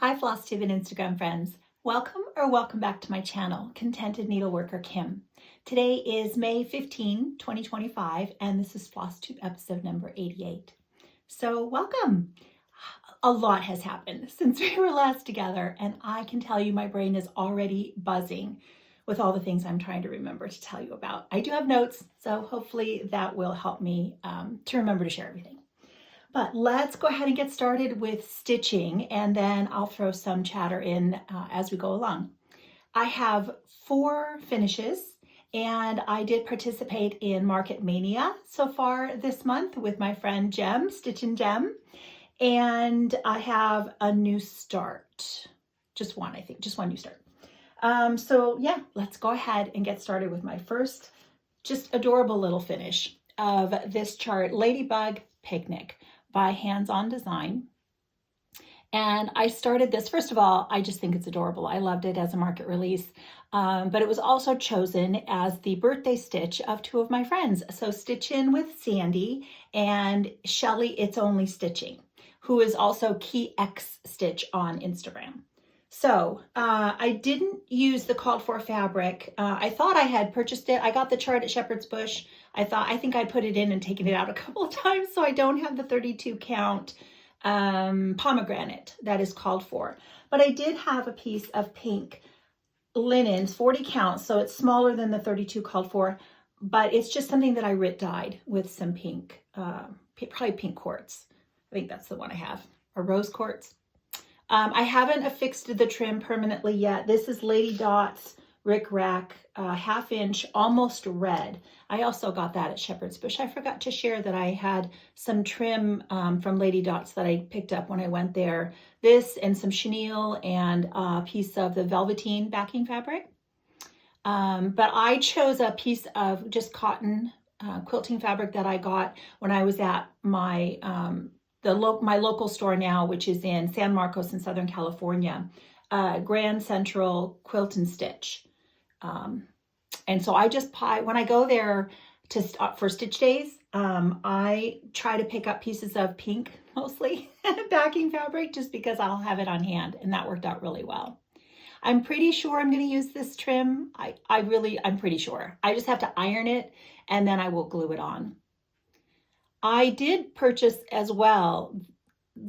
Hi Flosstube and Instagram friends. Welcome back to my channel, Contented Needleworker Kim. Today is May 15, 2025, and this is Flosstube episode number 88. So welcome. A lot has happened since we were last together, and I can tell you my brain is already buzzing with all the things I'm trying to remember to tell you about. I do have notes, so hopefully that will help me to remember to share everything. But let's go ahead and get started with stitching, and then I'll throw some chatter in as we go along. I have 4 finishes, and I did participate in Market Mania so far this month with my friend Jem, Stitch and Jem, and I have a new start. Just one, I think, just one new start. So yeah, let's go ahead and get started with my first just adorable little finish of this chart, Ladybug Picnic by Hands On Design. And I started this, first of all, I just think it's adorable. I loved it as a market release, but it was also chosen as the birthday stitch of 2 of my friends. So Stitch In with Sandi and Shelley It's Only Stitching, who is also Key X Stitch on Instagram. So I didn't use the called for fabric. I thought I had purchased it. I got the chart at Shepherd's Bush. I think I put it in and taken it out a couple of times, so I don't have the 32 count pomegranate that is called for. But I did have a piece of pink linens, 40 count, so it's smaller than the 32 called for, but it's just something that I dyed with some pink, probably pink quartz. I think that's the one I have, or rose quartz. I haven't affixed the trim permanently yet. This is Lady Dot's Rick Rack, 1/2 inch, almost red. I also got that at Shepherd's Bush. I forgot to share that I had some trim from Lady Dot's that I picked up when I went there. This and some chenille and a piece of the velveteen backing fabric. But I chose a piece of just cotton quilting fabric that I got when I was at my my local store now, which is in San Marcos in Southern California, Grand Central Quilt and Stitch. And so I just, when I go there for stitch days, I try to pick up pieces of pink, mostly backing fabric, just because I'll have it on hand, and that worked out really well. I'm pretty sure I'm going to use this trim. I'm pretty sure. I just have to iron it, and then I will glue it on. I did purchase as well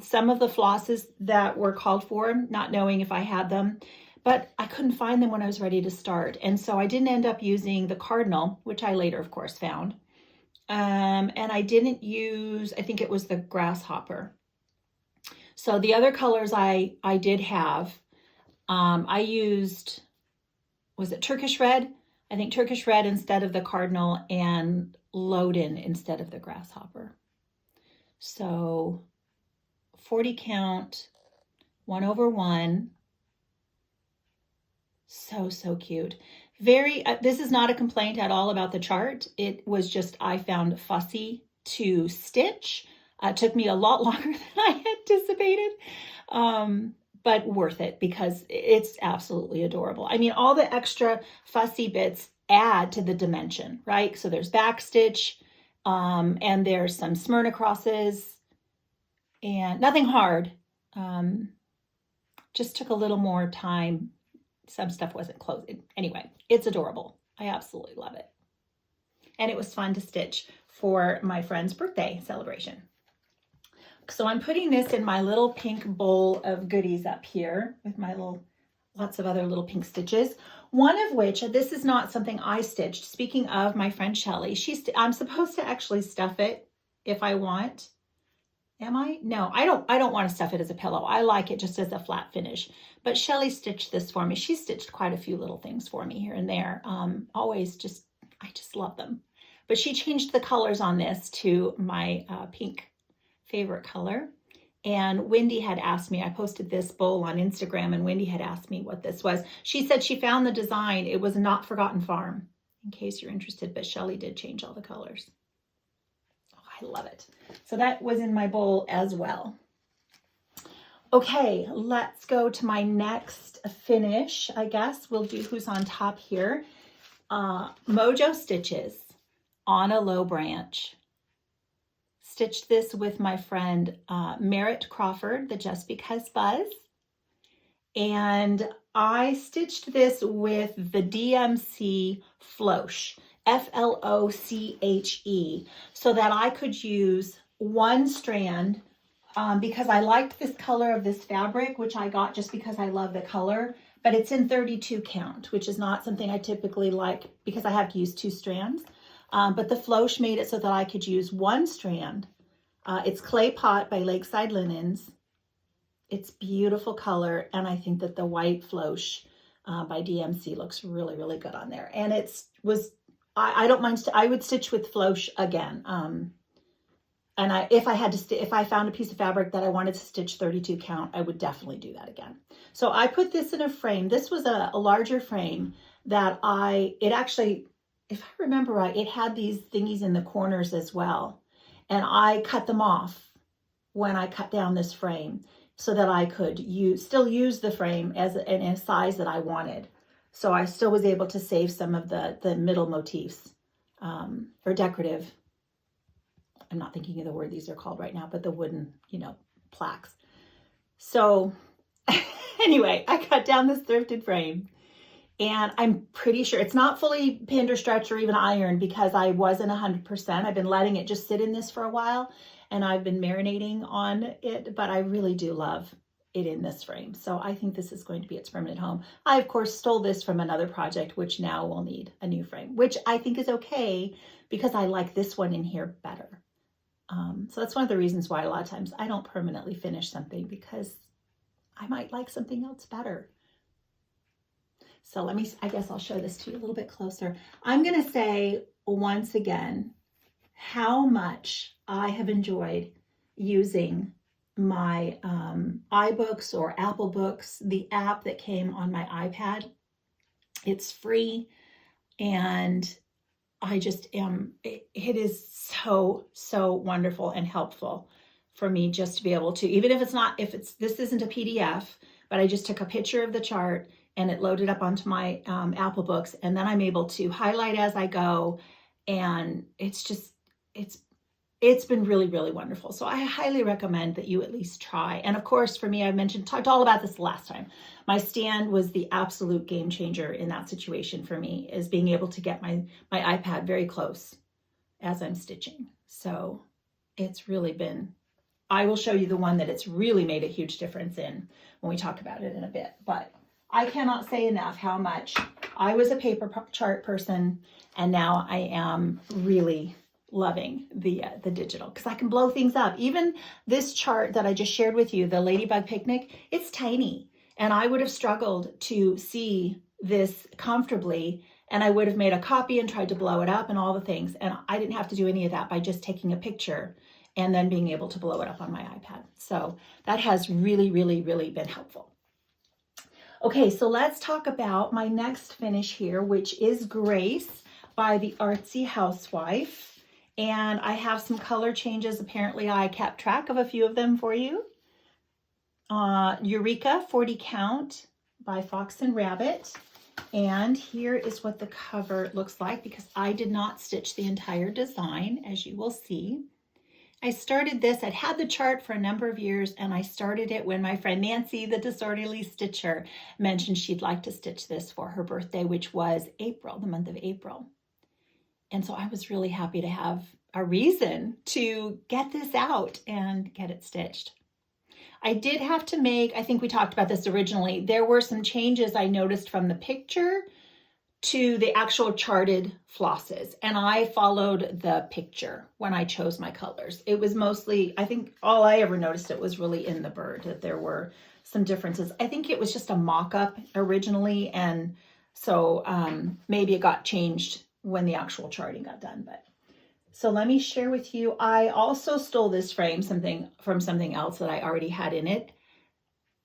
some of the flosses that were called for, not knowing if I had them, but I couldn't find them when I was ready to start. And so I didn't end up using the cardinal, which I later, of course, found. And I didn't use, I think it was the grasshopper. So the other colors I did have, I used, was it Turkish red? I think Turkish red instead of the cardinal, and Loden instead of the grasshopper. So 40 count, 1/1. So cute. Very, this is not a complaint at all about the chart. It was just, I found fussy to stitch. It took me a lot longer than I anticipated, but worth it because it's absolutely adorable. I mean, all the extra fussy bits add to the dimension, right? So there's back stitch, and there's some Smyrna crosses, and nothing hard. Just took a little more time. Some stuff wasn't closed. Anyway, it's adorable. I absolutely love it. And it was fun to stitch for my friend's birthday celebration. So I'm putting this in my little pink bowl of goodies up here with my lots of other little pink stitches. One of which, this is not something I stitched. Speaking of my friend Shelley, I'm supposed to actually stuff it if I want. Am I? No, I don't want to stuff it as a pillow. I like it just as a flat finish. But Shelley stitched this for me. She stitched quite a few little things for me here and there. I just love them. But she changed the colors on this to my pink favorite color. And Wendy had asked me, I posted this bowl on Instagram, and Wendy had asked me what this was. She said she found the design. It was Not Forgotten Farm, in case you're interested, but Shelley did change all the colors. Oh, I love it. So that was in my bowl as well. Okay, let's go to my next finish. I guess we'll do who's on top here. Mojo Stitches on a Low Branch. Stitched this with my friend Merritt Crawford, the Just Because Buzz. And I stitched this with the DMC Floche, Floche, so that I could use one strand because I liked this color of this fabric, which I got just because I love the color, but it's in 32 count, which is not something I typically like because I have to use 2 strands. But the Floche made it so that I could use one strand. It's Clay Pot by Lakeside Linens. It's beautiful color, and I think that the white Floche by DMC looks really, really good on there. And I don't mind, I would stitch with Floche again. And if I found a piece of fabric that I wanted to stitch 32 count, I would definitely do that again. So I put this in a frame. This was a larger frame that it actually, if I remember right, it had these thingies in the corners as well. And I cut them off when I cut down this frame so that I could still use the frame in a size that I wanted. So I still was able to save some of the middle motifs or decorative. I'm not thinking of the word these are called right now, but the wooden, plaques. So anyway, I cut down this thrifted frame, and I'm pretty sure it's not fully pinned or stretched or even ironed because I wasn't 100%. I've been letting it just sit in this for a while, and I've been marinating on it, but I really do love it in this frame. So I think this is going to be its permanent home. I, of course, stole this from another project, which now will need a new frame, which I think is okay because I like this one in here better. So that's one of the reasons why a lot of times I don't permanently finish something, because I might like something else better. So I guess I'll show this to you a little bit closer. I'm going to say once again how much I have enjoyed using my iBooks or Apple Books, the app that came on my iPad. It's free, and I just it is so wonderful and helpful for me just to be able to, even if this isn't a PDF, but I just took a picture of the chart and it loaded up onto my Apple Books, and then I'm able to highlight as I go, and it's been really, really wonderful. So I highly recommend that you at least try. And of course, for me, I talked all about this last time. My stand was the absolute game changer in that situation for me, is being able to get my iPad very close as I'm stitching. So it's really been, I will show you the one that it's really made a huge difference in when we talk about it in a bit. But I cannot say enough how much I was a paper chart person, and now I am really loving the digital, because I can blow things up. Even this chart that I just shared with you, the Ladybug Picnic, it's tiny, and I would have struggled to see this comfortably, and I would have made a copy and tried to blow it up and all the things, and I didn't have to do any of that by just taking a picture and then being able to blow it up on my iPad. So that has really, really, really been helpful. Okay, so let's talk about my next finish here, which is Grace by the Artsy Housewife. And I have some color changes. Apparently I kept track of a few of them for you. Eureka 40 count by Fox and Rabbit. And here is what the cover looks like, because I did not stitch the entire design, as you will see. I started this, I'd had the chart for a number of years, and I started it when my friend Nancy, the Disorderly Stitcher, mentioned she'd like to stitch this for her birthday, which was April, the month of April. And so I was really happy to have a reason to get this out and get it stitched. I did have to make, I think we talked about this originally, there were some changes I noticed from the picture to the actual charted flosses. And I followed the picture when I chose my colors. It was mostly, I think all I ever noticed it was really in the bird, that there were some differences. I think it was just a mock-up originally. And so maybe it got changed when the actual charting got done. But so let me share with you, I also stole this frame from something else that I already had in it.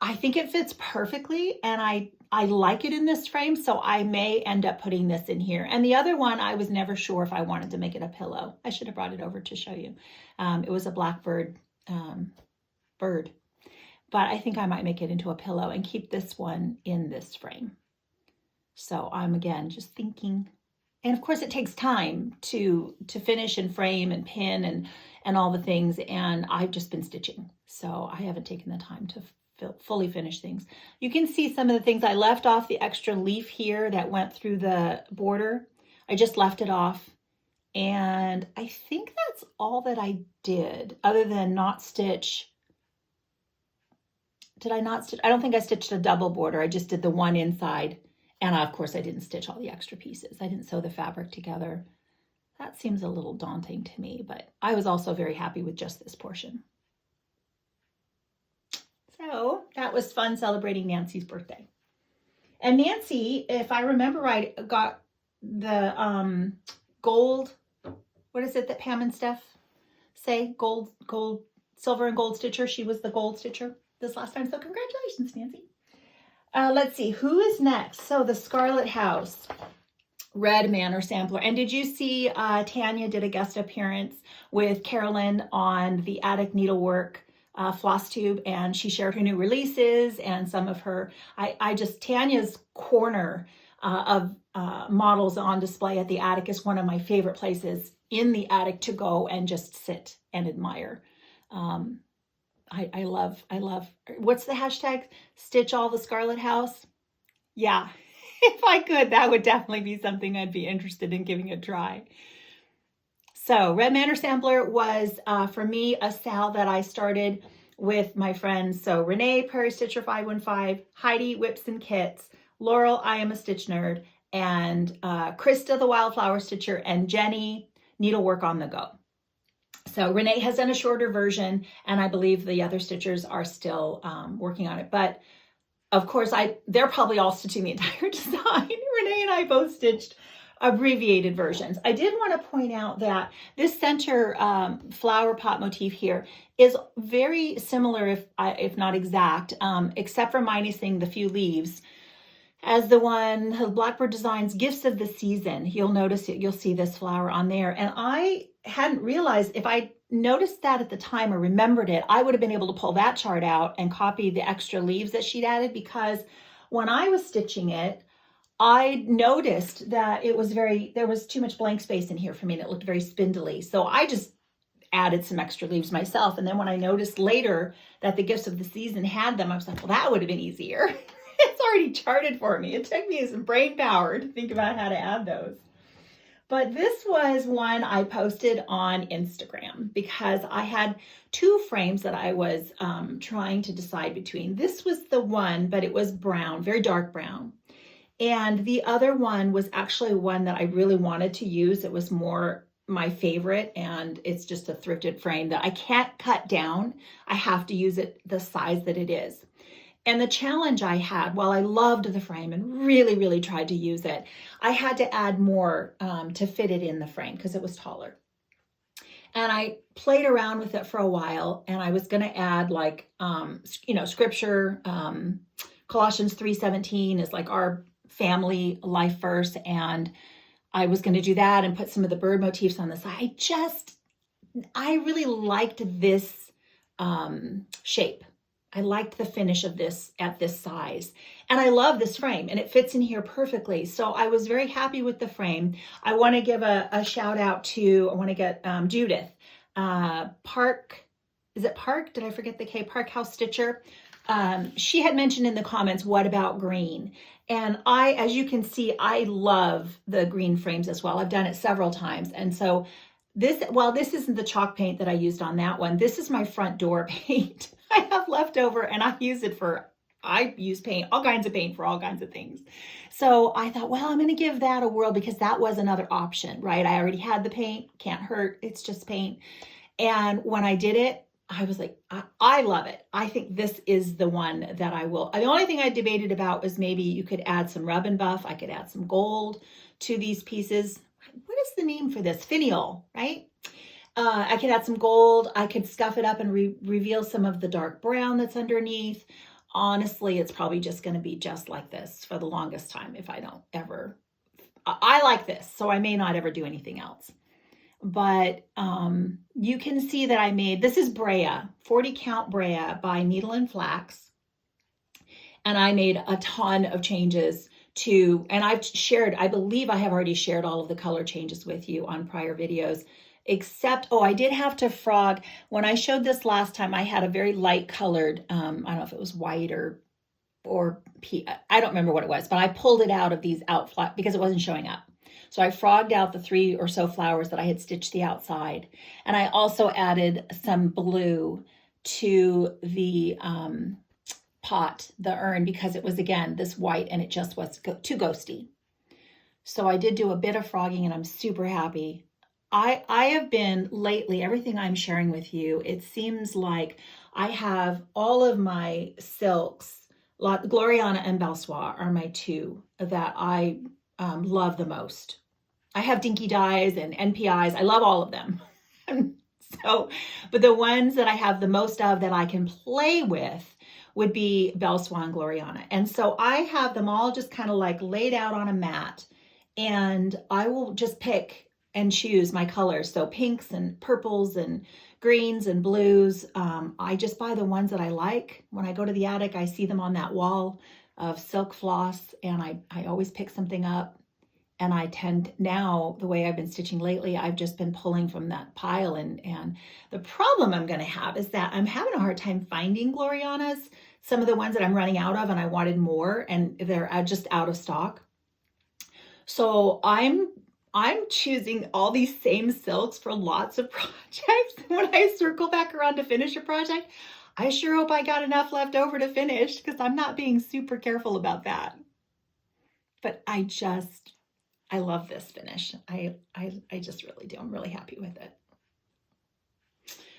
I think it fits perfectly, and I like it in this frame, so I may end up putting this in here. And the other one, I was never sure if I wanted to make it a pillow. I should have brought it over to show you. It was a blackbird bird, but I think I might make it into a pillow and keep this one in this frame. So I'm, again, just thinking. And of course, it takes time to finish and frame and pin and all the things. And I've just been stitching. So I haven't taken the time to fully finish things. You can see some of the things I left off, the extra leaf here that went through the border. I just left it off. And I think that's all that I did other than not stitch. Did I not stitch? I don't think I stitched a double border. I just did the one inside. And of course I didn't stitch all the extra pieces. I didn't sew the fabric together. That seems a little daunting to me, but I was also very happy with just this portion. So that was fun celebrating Nancy's birthday. And Nancy, if I remember right, got the gold, what is it that Pam and Steph say? Gold, silver and gold stitcher. She was the gold stitcher this last time. So congratulations, Nancy. Let's see, who is next? So the Scarlett House, Red Manor Sampler. And did you see Tanya did a guest appearance with Carolyn on the Attic Needlework Flosstube, and she shared her new releases and some of her, Tanya's corner of models on display at the attic is one of my favorite places in the attic to go and just sit and admire. I love, what's the hashtag? Stitch all the Scarlett House. Yeah, if I could, that would definitely be something I'd be interested in giving a try. So Red Manor Sampler was, for me, a sal that I started with my friends. So Renee, Prairie Stitcher 515, Heidi, Whips and Kits, Laurel, I Am a Stitch Nerd, and Krista, the Wildflower Stitcher, and Jenny, Needlework on the Go. So Renee has done a shorter version, and I believe the other stitchers are still working on it. But of course, they're probably all stitching the entire design. Renee and I both stitched abbreviated versions. I did want to point out that this center flower pot motif here is very similar, if not exact, except for minusing the few leaves, as the one Blackbird Designs Gifts of the Season. You'll notice it, you'll see this flower on there. And I hadn't realized, if I noticed that at the time or remembered it, I would have been able to pull that chart out and copy the extra leaves that she'd added, because when I was stitching it, I noticed that there was too much blank space in here for me, and it looked very spindly. So I just added some extra leaves myself. And then when I noticed later that the Gifts of the Season had them, I was like, well, that would have been easier. It's already charted for me. It took me some brain power to think about how to add those. But this was one I posted on Instagram because I had two frames that I was trying to decide between. This was the one, but it was brown, very dark brown. And the other one was actually one that I really wanted to use. It was more my favorite, and it's just a thrifted frame that I can't cut down. I have to use it the size that it is. And the challenge I had, while I loved the frame and really, really tried to use it, I had to add more to fit it in the frame because it was taller. And I played around with it for a while, and I was going to add like, scripture. Colossians 3:17 is like our family life verse, and I was going to do that and put some of the bird motifs on the side. I really liked this shape. I liked the finish of this at this size, and I love this frame, and it fits in here perfectly. So I was very happy with the frame. I want to give a shout out to, I want to get Judith, Park, is it Park? Did I forget the K? Park House Stitcher. She had mentioned in the comments, what about green? And as you can see, I love the green frames as well. I've done it several times. And so while this isn't the chalk paint that I used on that one, this is my front door paint. I have leftover, and I use paint, all kinds of paint for all kinds of things. So I thought, well, I'm going to give that a whirl because that was another option, right? I already had the paint, can't hurt. It's just paint. And when I did it, I was like, I love it. I think this is the one that I will. The only thing I debated about was maybe you could add some rub and buff. I could add some gold to these pieces. What is the name for this? Finial, right? I could add some gold. I could scuff it up and reveal some of the dark brown that's underneath. Honestly, it's probably just going to be just like this for the longest time if I don't ever. I like this, so I may not ever do anything else. But you can see that I made, this is Brea, 40 count Brea by Needle and Flax. And I made a ton of changes and I've shared, I believe I have already shared all of the color changes with you on prior videos. except, oh, I did have to frog. When I showed this last time, I had a very light colored, I don't know if it was white or I don't remember what it was, but I pulled it out of these out flat because it wasn't showing up. So I frogged out the 3 or so flowers that I had stitched the outside. And I also added some blue to the pot, the urn, because it was, again, this white and it just was too ghosty. So I did do a bit of frogging and I'm super happy. I have been lately, everything I'm sharing with you, it seems like I have all of my silks, Gloriana and Belsoir are my 2 that I love the most. I have Dinky Dyes and NPIs. I love all of them. So, but the ones that I have the most of that I can play with would be Belsoir and Gloriana. And so I have them all just kind of like laid out on a mat, and I will just pick and choose my colors. So pinks and purples and greens and blues. I just buy the ones that I like. When I go to the attic, I see them on that wall of silk floss, and I always pick something up. And I tend now, the way I've been stitching lately, I've just been pulling from that pile. And the problem I'm going to have is that I'm having a hard time finding Glorianas, some of the ones that I'm running out of, and I wanted more, and they're just out of stock. So I'm choosing all these same silks for lots of projects. When I circle back around to finish a project, I sure hope I got enough left over to finish, because I'm not being super careful about that. But I love this finish. I just really do. I'm really happy with it.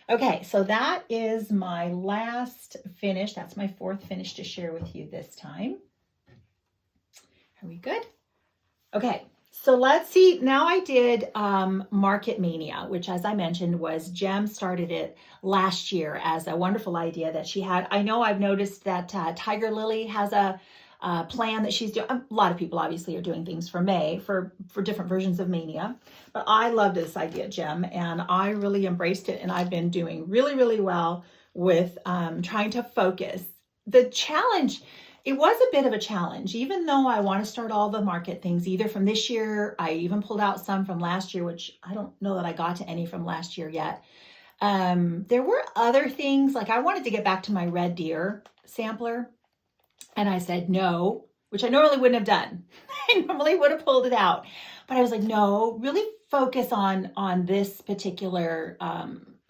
Okay, so that is my last finish. That's my 4th finish to share with you this time. Are we good? Okay, so let's see. Now I did Market Mania, which, as I mentioned, was Jem started it last year as a wonderful idea that she had. I know I've noticed that Tiger Lily has a plan that she's doing. A lot of people obviously are doing things for May for different versions of Mania, but I love this idea, Jem, and I really embraced it, and I've been doing really, really well with trying to focus. The challenge, it was a bit of a challenge, even though I want to start all the market things either from this year. I even pulled out some from last year, which I don't know that I got to any from last year yet. There were other things, like I wanted to get back to my Red Deer sampler, and I said no, which I normally wouldn't have done. I normally would have pulled it out, but I was like, no, really focus on this particular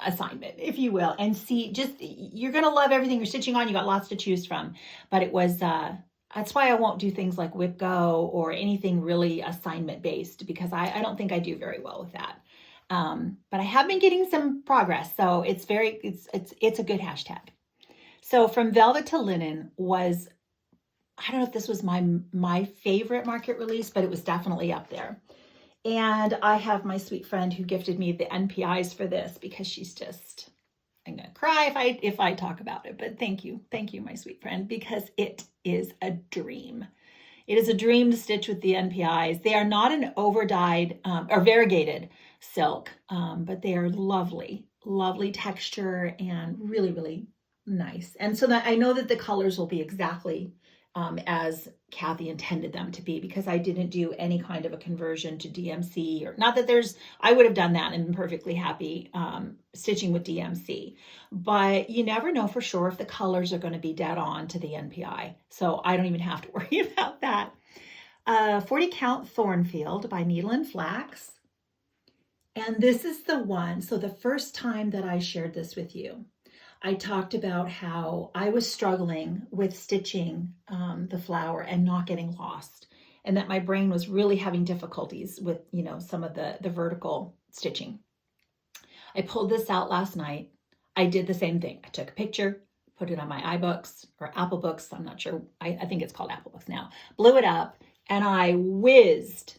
assignment, if you will, and see, just, you're going to love everything you're stitching on. You got lots to choose from, but it was, that's why I won't do things like Whip Go or anything really assignment based, because I don't think I do very well with that. But I have been getting some progress. So it's a good hashtag. So From Velvet to Linen was, I don't know if this was my favorite market release, but it was definitely up there. And I have my sweet friend who gifted me the NPIs for this, because she's just, I'm going to cry if I talk about it, but thank you, my sweet friend, because it is a dream. It is a dream to stitch with the NPIs. They are not an over-dyed or variegated silk, but they are lovely, lovely texture and really, really nice. And so that I know that the colors will be exactly as Kathy intended them to be, because I didn't do any kind of a conversion to DMC, or not that I would have done that and been perfectly happy stitching with DMC, but you never know for sure if the colors are going to be dead on to the NPI. So I don't even have to worry about that. 40 Count Thornfield by Needle and Flax. And this is the one. So the first time that I shared this with you, I talked about how I was struggling with stitching the flower and not getting lost, and that my brain was really having difficulties with, some of the vertical stitching. I pulled this out last night. I did the same thing. I took a picture, put it on my iBooks or Apple Books. I'm not sure. I think it's called Apple Books now. Blew it up, and I whizzed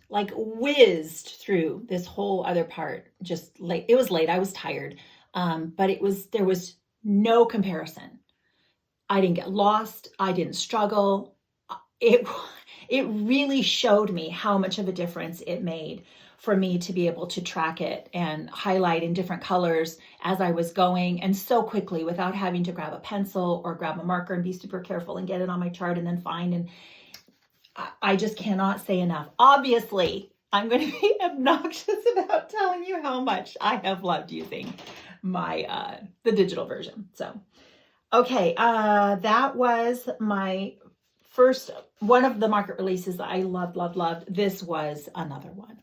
through this whole other part. Just late. It was late. I was tired. But there was no comparison. I didn't get lost. I didn't struggle. It really showed me how much of a difference it made for me to be able to track it and highlight in different colors as I was going, and so quickly without having to grab a pencil or grab a marker and be super careful and get it on my chart and then find. And I just cannot say enough. Obviously, I'm going to be obnoxious about telling you how much I have loved using my the digital version. So, okay, that was my first one of the market releases that I loved. This was another one.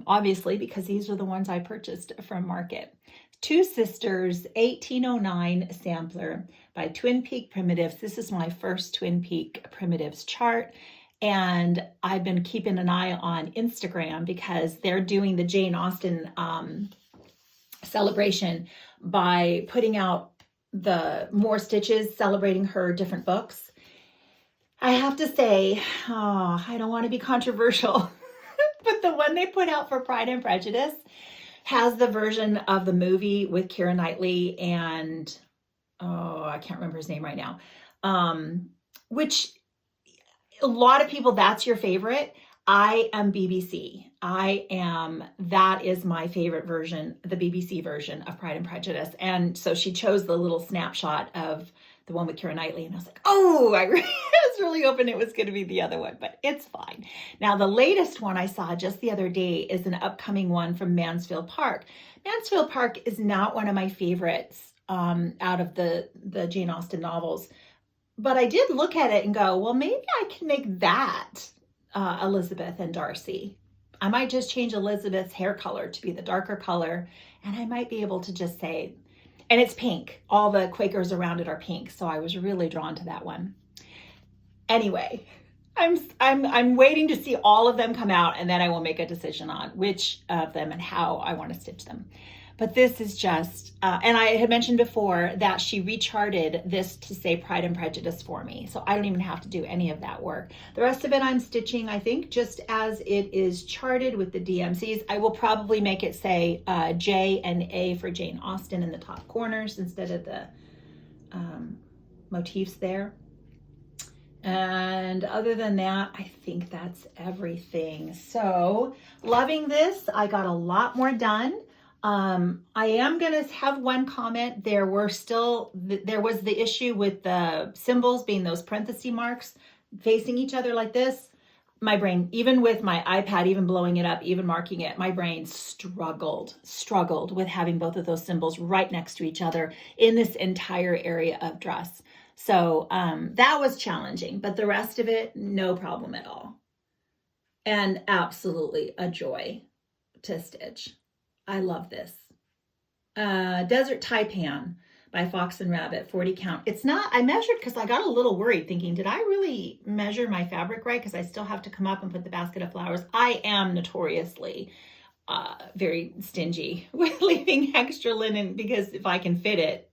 Obviously, because these are the ones I purchased from Market. Two Sisters 1809 sampler by Twin Peak Primitives. This is my first Twin Peak Primitives chart. And I've been keeping an eye on Instagram because they're doing the Jane Austen celebration by putting out the more stitches celebrating her different books. I have to say, I don't want to be controversial, but the one they put out for Pride and Prejudice has the version of the movie with Keira Knightley and, I can't remember his name right now, which a lot of people, that's your favorite. I am BBC. That is my favorite version, the BBC version of Pride and Prejudice. And so she chose the little snapshot of the one with Keira Knightley. And I was like, oh, I was really hoping it was going to be the other one, but it's fine. Now, the latest one I saw just the other day is an upcoming one from Mansfield Park. Mansfield Park is not one of my favorites out of the Jane Austen novels. But I did look at it and go, well, maybe I can make that Elizabeth and Darcy. I might just change Elizabeth's hair color to be the darker color. And I might be able to just say, and it's pink. All the Quakers around it are pink. So I was really drawn to that one. Anyway, I'm waiting to see all of them come out, and then I will make a decision on which of them and how I want to stitch them. But this is just, and I had mentioned before that she recharted this to say Pride and Prejudice for me. So I don't even have to do any of that work. The rest of it I'm stitching, I think, just as it is charted with the DMCs. I will probably make it say J and A for Jane Austen in the top corners instead of the motifs there. And other than that, I think that's everything. So loving this. I got a lot more done. I am going to have one comment. There was the issue with the symbols being those parenthesis marks facing each other like this. My brain, even with my iPad, even blowing it up, even marking it, my brain struggled with having both of those symbols right next to each other in this entire area of dress. So that was challenging, but the rest of it, no problem at all. And absolutely a joy to stitch. I love this. Desert Taipan by Fox and Rabbit, 40 count. It's not, I measured because I got a little worried thinking, did I really measure my fabric right? Because I still have to come up and put the basket of flowers. I am notoriously very stingy with leaving extra linen because if I can fit it,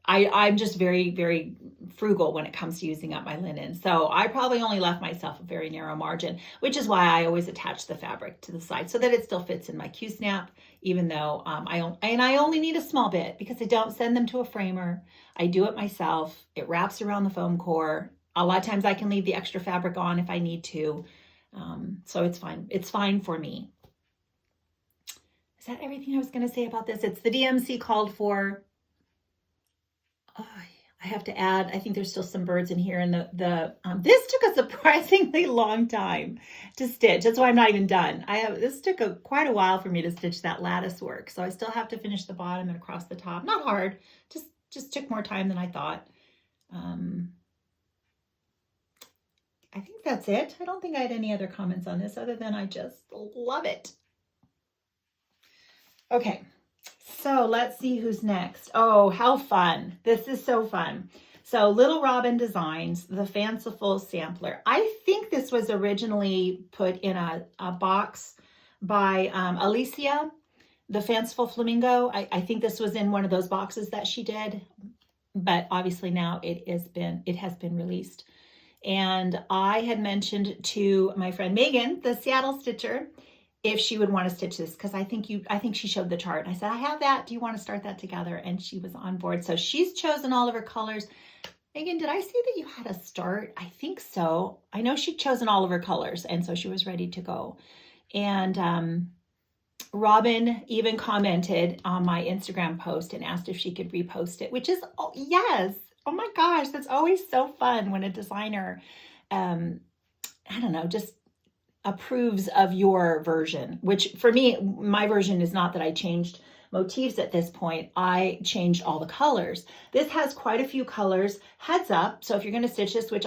I'm just very, very frugal when it comes to using up my linen. So I probably only left myself a very narrow margin, which is why I always attach the fabric to the side so that it still fits in my Q-snap, even though I only need a small bit because I don't send them to a framer. I do it myself. It wraps around the foam core. A lot of times I can leave the extra fabric on if I need to. So it's fine. It's fine for me. Is that everything I was going to say about this? It's the DMC called for. Oh, I have to add, I think there's still some birds in here. And this took a surprisingly long time to stitch. That's why I'm not even done. This took quite a while for me to stitch that lattice work. So I still have to finish the bottom and across the top. Not hard, just took more time than I thought. I think that's it. I don't think I had any other comments on this other than I just love it. Okay. So let's see who's next. Oh, how fun. This is so fun. So Little Robin Designs, the Fanciful Sampler. I think this was originally put in a box by Alicia, the Fanciful Flamingo. I think this was in one of those boxes that she did, but obviously now it has been released. And I had mentioned to my friend Megan, the Seattle Stitcher, if she would want to stitch this, because I think she showed the chart. I said, I have that. Do you want to start that together? And she was on board. So she's chosen all of her colors. Megan, did I see that you had a start? I think so. I know she'd chosen all of her colors, and so she was ready to go. And Robin even commented on my Instagram post and asked if she could repost it, which is, oh, yes. Oh my gosh, that's always so fun when a designer, I don't know, just approves of your version, which for me, my version is not that I changed motifs at this point. I changed all the colors. This has quite a few colors. Heads up. So if you're going to stitch this, which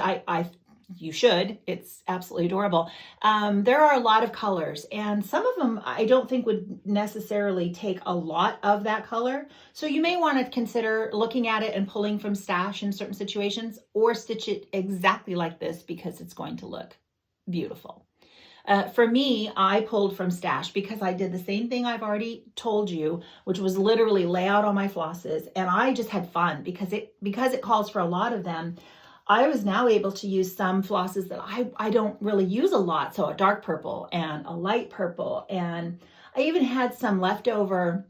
you should, it's absolutely adorable. There are a lot of colors, and some of them I don't think would necessarily take a lot of that color. So you may want to consider looking at it and pulling from stash in certain situations, or stitch it exactly like this because it's going to look beautiful. For me, I pulled from stash because I did the same thing I've already told you, which was literally lay out all my flosses, and I just had fun because it calls for a lot of them. I was now able to use some flosses that I don't really use a lot. So a dark purple and a light purple, and I even had some leftover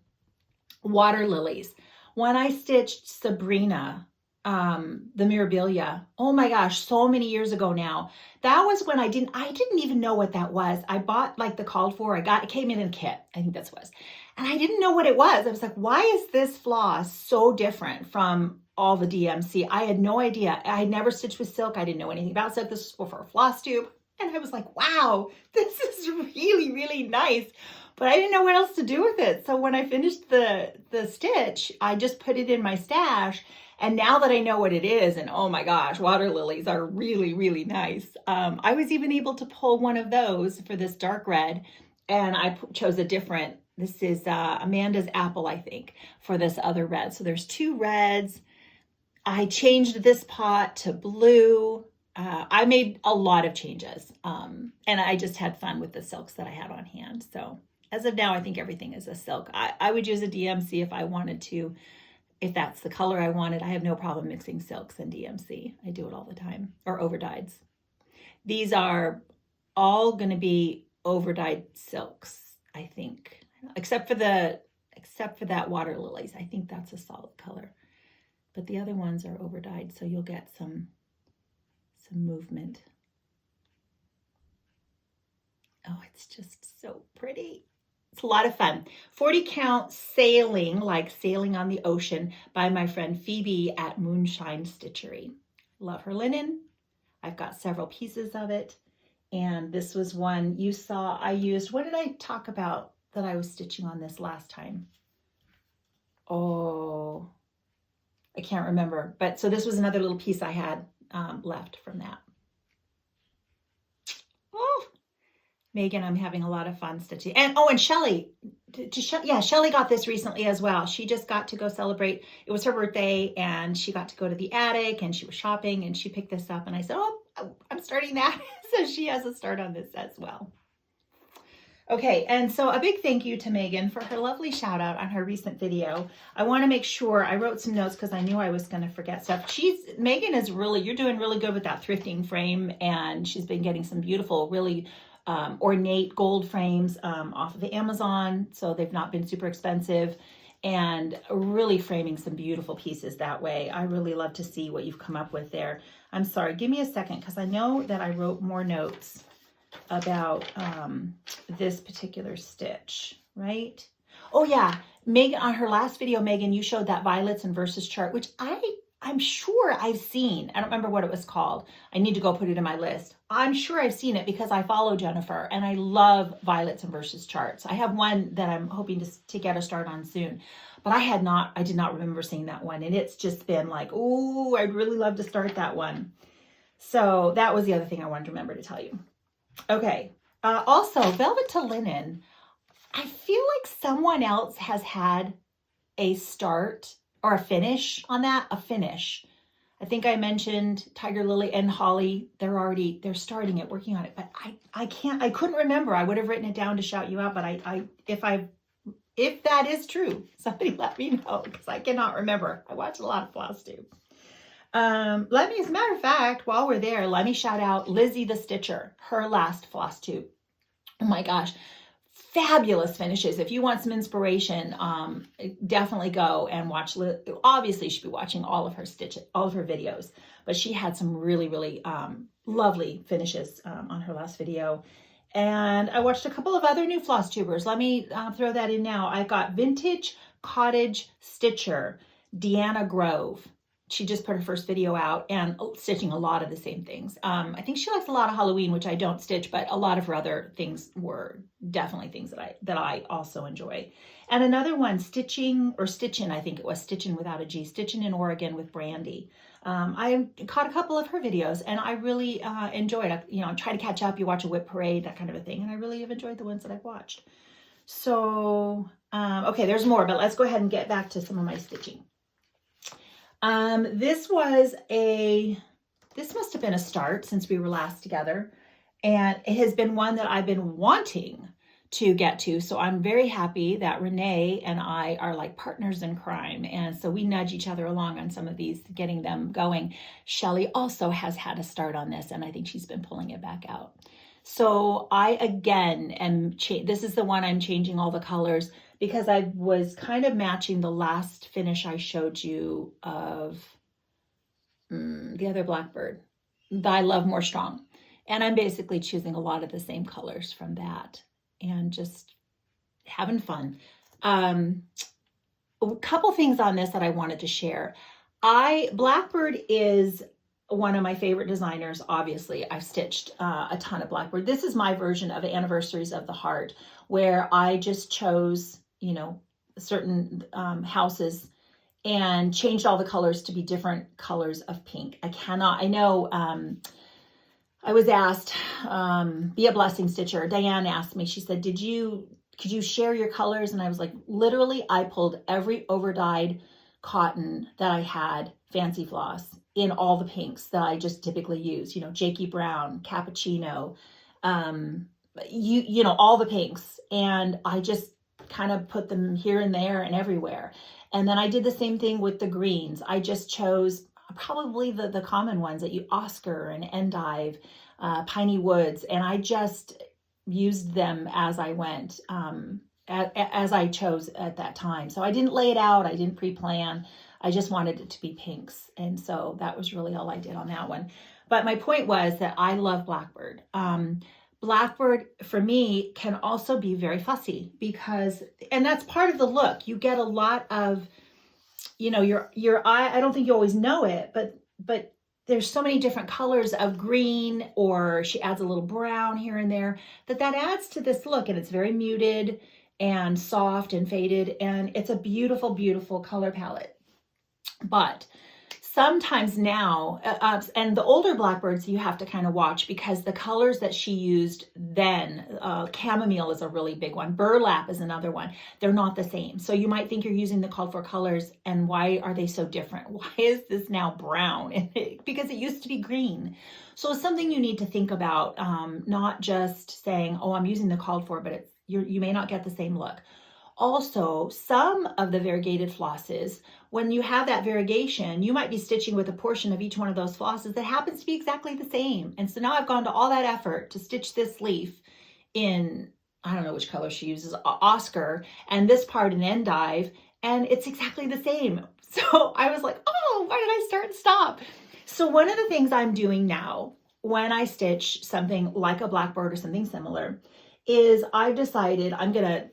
water lilies. When I stitched Sabrina, the Mirabilia, oh my gosh, so many years ago now. That was when I didn't even know what that was. I bought like the called for, it came in a kit. I think that's what it was. And I didn't know what it was. I was like, why is this floss so different from all the DMC? I had no idea. I had never stitched with silk. I didn't know anything about silk. This was for a Flosstube. And I was like, wow, this is really, really nice. But I didn't know what else to do with it. So when I finished the stitch, I just put it in my stash. And now that I know what it is, and oh my gosh, water lilies are really, really nice. I was even able to pull one of those for this dark red, and I chose a different, this is Amanda's apple, I think, for this other red. So there's two reds. I changed this pot to blue. I made a lot of changes, and I just had fun with the silks that I had on hand. So as of now, I think everything is a silk. I would use a DMC if I wanted to. If that's the color I wanted, I have no problem mixing silks and DMC. I do it all the time, or overdyes. These are all going to be overdyed silks, I think, except for that water lilies. I think that's a solid color, but the other ones are overdyed, so you'll get some movement. Oh, it's just so pretty. It's a lot of fun. 40 count sailing, like sailing on the ocean, by my friend Phoebe at Moonshine Stitchery. Love her linen. I've got several pieces of it. And this was one you saw I used. What did I talk about that I was stitching on this last time? Oh, I can't remember. But so this was another little piece I had left from that. Oh, Megan, I'm having a lot of fun stitching. And oh, and Shelley, Shelley got this recently as well. She just got to go celebrate. It was her birthday, and she got to go to the attic, and she was shopping, and she picked this up, and I said, oh, I'm starting that. So she has a start on this as well. Okay, and so a big thank you to Megan for her lovely shout out on her recent video. I want to make sure I wrote some notes because I knew I was going to forget stuff. Megan is you're doing really good with that thrifting frame, and she's been getting some beautiful, really ornate gold frames off of the Amazon, so they've not been super expensive, and really framing some beautiful pieces that way. I really love to see what you've come up with there. I'm sorry, give me a second because I know that I wrote more notes about this particular stitch, right? Oh yeah, Megan, on her last video, Megan, you showed that violets and verses chart, which I'm sure I've seen. I don't remember what it was called. I need to go put it in my list. I'm sure I've seen it because I follow Jennifer, and I love violets and verses charts. I have one that I'm hoping to get a start on soon, but I did not remember seeing that one, and it's just been like, oh, I'd really love to start that one. So that was the other thing I wanted to remember to tell you. Okay. Also, velvet to linen. I feel like someone else has had a start or a finish on that. A finish. I think I mentioned Tiger Lily and Holly. They're starting it, working on it. But I couldn't remember. I would have written it down to shout you out. But if that is true, somebody let me know because I cannot remember. I watch a lot of Flosstube. As a matter of fact, while we're there, let me shout out Lizzy the Stitcher, her last Flosstube. Oh my gosh, fabulous finishes. If you want some inspiration, definitely go and watch. Obviously, you should be watching all of her videos, but she had some really, really lovely finishes on her last video. And I watched a couple of other new Flosstubers. Let me throw that in now. I got Vintage Cottage Stitcher, Deanna Grove. she just put her first video out and stitching a lot of the same things. I think she likes a lot of Halloween, which I don't stitch, but a lot of her other things were definitely things that I also enjoy. And another one, Stitching, I think it was Stitching without a G, Stitching in Oregon with Brandi. I caught a couple of her videos and I really enjoyed it. You know, try to catch up, you watch a whip parade, that kind of a thing. And I really have enjoyed the ones that I've watched. So, okay, there's more, but let's go ahead and get back to some of my stitching. This must have been a start since we were last together, and it has been one that I've been wanting to get to. So I'm very happy that Renee and I are like partners in crime. And so we nudge each other along on some of these, getting them going. Shelley also has had a start on this, and I think she's been pulling it back out. So I, again, this is the one I'm changing all the colors because I was kind of matching the last finish I showed you of the other Blackbird, that I love more strong. And I'm basically choosing a lot of the same colors from that and just having fun. A couple things on this that I wanted to share. Blackbird is one of my favorite designers. Obviously, I've stitched a ton of Blackbird. This is my version of Anniversaries of the Heart, where I just chose, you know, certain houses and changed all the colors to be different colors of pink. I know I was asked, Be a Blessing Stitcher, Diane asked me, she said, could you share your colors? And I was like, literally, I pulled every overdyed cotton that I had, fancy floss, in all the pinks that I just typically use, you know, Jakey Brown, Cappuccino, you know, all the pinks. And I just kind of put them here and there and everywhere. And then I did the same thing with the greens. I just chose probably the common ones that Oscar and Endive, Piney Woods. And I just used them as I went, as I chose at that time. So I didn't lay it out. I didn't pre-plan. I just wanted it to be pinks. And so that was really all I did on that one. But my point was that I love Blackbird. Blackbird for me can also be very fussy and that's part of the look. You get a lot of, you know, your eye, I don't think you always know it, but there's so many different colors of green, or she adds a little brown here and there, that adds to this look. And it's very muted and soft and faded. And it's a beautiful, beautiful color palette. But sometimes now, and the older Blackbirds, you have to kind of watch because the colors that she used then, chamomile is a really big one. Burlap is another one. They're not the same. So you might think you're using the called for colors, and why are they so different? Why is this now brown? Because it used to be green. So it's something you need to think about, not just saying, oh, I'm using the called for, but you may not get the same look. Also, some of the variegated flosses, when you have that variegation, you might be stitching with a portion of each one of those flosses that happens to be exactly the same. And so now I've gone to all that effort to stitch this leaf in, I don't know which color she uses, Oscar, and this part in Endive, and it's exactly the same. So I was like, oh, why did I start and stop? So one of the things I'm doing now when I stitch something like a Blackbird or something similar is I've decided I'm going to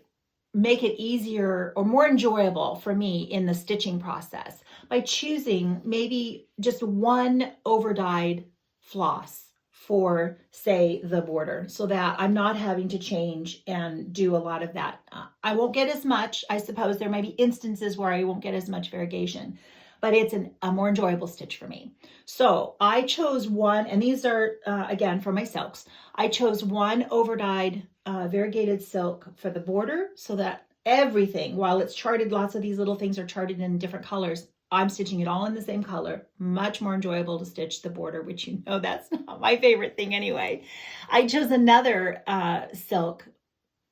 make it easier or more enjoyable for me in the stitching process by choosing maybe just one overdyed floss for, say, the border, so that I'm not having to change and do a lot of that. I won't get as much. I suppose there may be instances where I won't get as much variegation, but it's a more enjoyable stitch for me. So I chose one, and these are, again, for my silks. I chose one overdyed variegated silk for the border, so that everything, while it's charted, lots of these little things are charted in different colors, I'm stitching it all in the same color. Much more enjoyable to stitch the border, which you know that's not my favorite thing anyway. I chose another silk,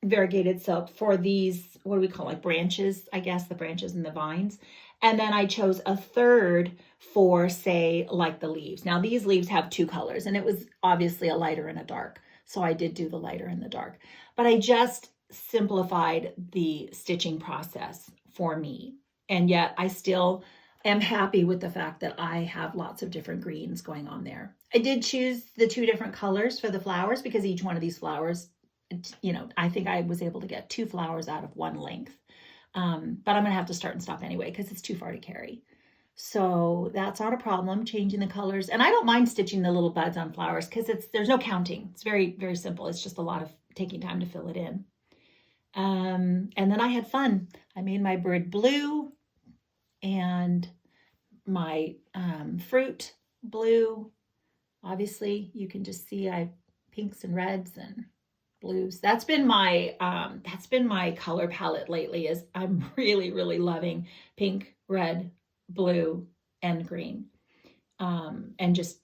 variegated silk, for these, what do we call, like branches, I guess, the branches and the vines. And then I chose a third for, say, like the leaves. Now these leaves have two colors, and it was obviously a lighter and a dark. So I did do the lighter and the dark, but I just simplified the stitching process for me. And yet I still am happy with the fact that I have lots of different greens going on there. I did choose the two different colors for the flowers because each one of these flowers, you know, I think I was able to get 2 flowers out of one length. But I'm going to have to start and stop anyway because it's too far to carry. So that's not a problem, changing the colors. And I don't mind stitching the little buds on flowers because there's no counting. It's very, very simple. It's just a lot of taking time to fill it in. And then I had fun. I made my bird blue and my fruit blue. Obviously, you can just see I pinks and reds and blues. That's been my color palette lately. Is I'm really, really loving pink, red, blue, and green, and just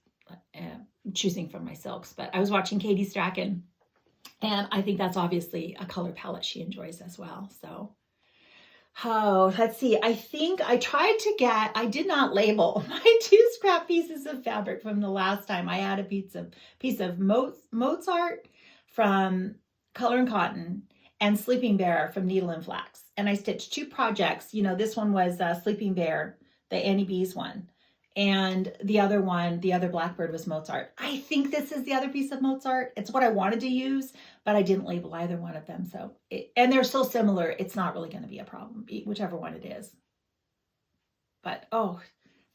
choosing from my silks. But I was watching Katie Strachan, and I think that's obviously a color palette she enjoys as well. So, oh, let's see. I think I tried to get, I did not label my 2 scrap pieces of fabric from the last time. I had a piece of Mozart from Color and Cotton and Sleeping Bear from Needle and Flax. And I stitched 2 projects. You know, this one was Sleeping Bear, the Annie Beez one. And the other one, the other Blackbird, was Mozart. I think this is the other piece of Mozart. It's what I wanted to use, but I didn't label either one of them. So, and they're so similar, it's not really going to be a problem, whichever one it is. But, oh,